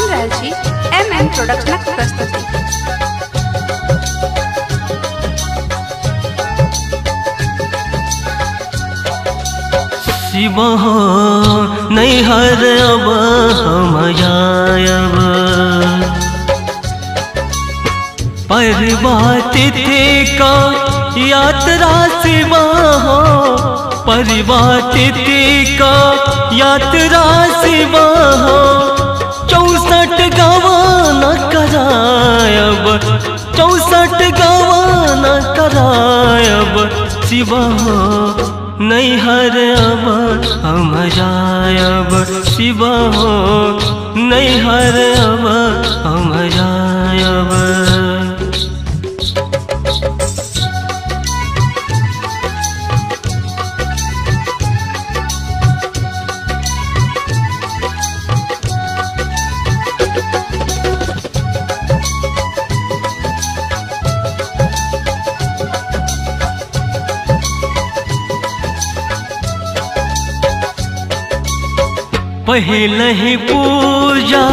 सुन रहल छी MM प्रोडक्शनक प्रस्तुति। शिव हो नैहर अब हम जायब, परिवातिथि का यात्रा शिव हो, परिवातिथि का यात्रा शिव हो। 64 गावा न करायब, 64 गावा न करायब शिव हो नैहर अब हम जायब, शिव हो नैहर अब हम जायब। पहले ही पूजा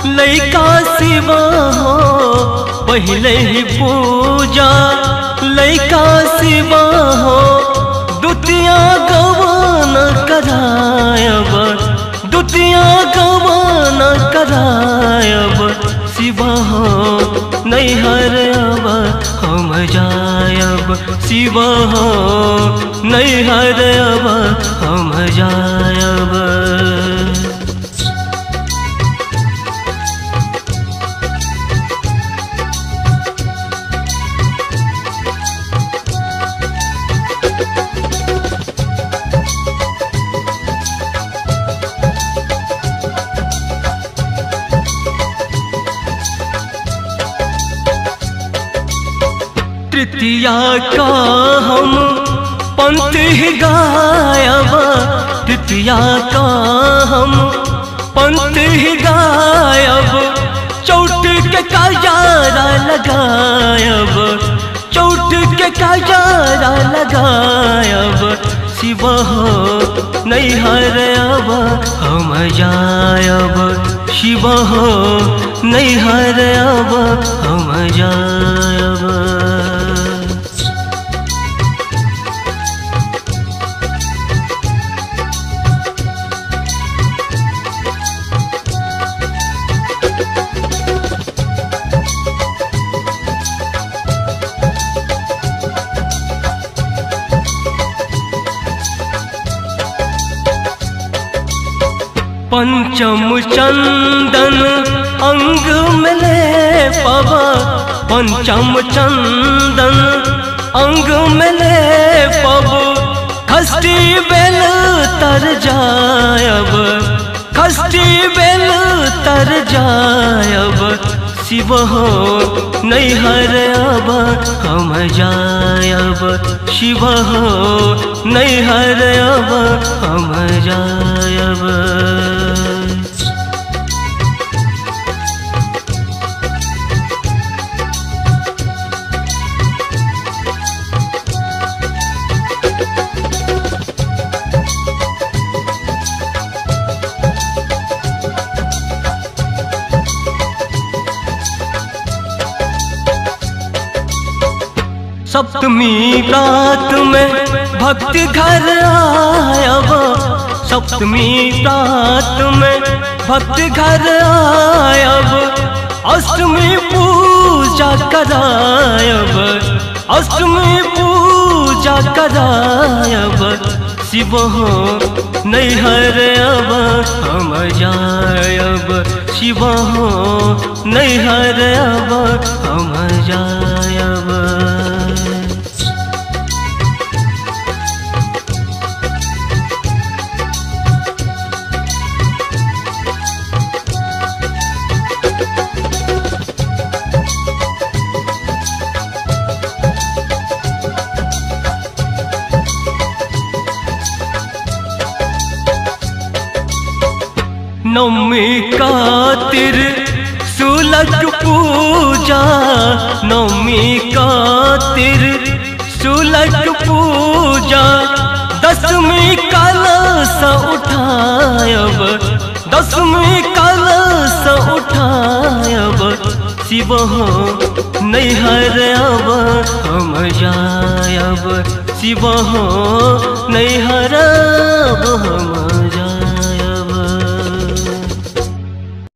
लैका शिव हो, पहले ही पूजा लैका शिव हो। दुतिया गवा न करायब, दुतिया गवा न करायब शिव हो नैहर अब हम जायब, शिव हो नैहर अब हम जायब। तृतीया का हम पंथ ही गायब, तृतीया का हम पंथ ही गायब। चौट के काजारा लगायब, चौट के काजारा लगायब शिव हो नैहर अब हम जायब, शिव हो नैहर अब हम जायब। पंचम चंदन अंग में ले पवा, पंचम चंदन अंग में ले पब। खस्ती बेल तर जायब, खस्ती बेल तर जायब शिव हो नैहर अब हम जायब, शिव हो नैहर अब हम जायब। सप्तमी रात में भक्त घर आयब, सप्तमी रात में भक्त घर आयब। अष्टमी पूजा करायब, अष्टमी पूजा करायब शिव हो नैहर अब हम जायब, शिव हो नैहर अब हम जायब। नवमी कातिर सुलग पूजा, नवमी कातिर सुलग पूजा। दसवीं कलश उठायब, दसवीं कलश स उठायब शिव हो नैहर अब हम जायब शिव हो नैहर अब हम जायब।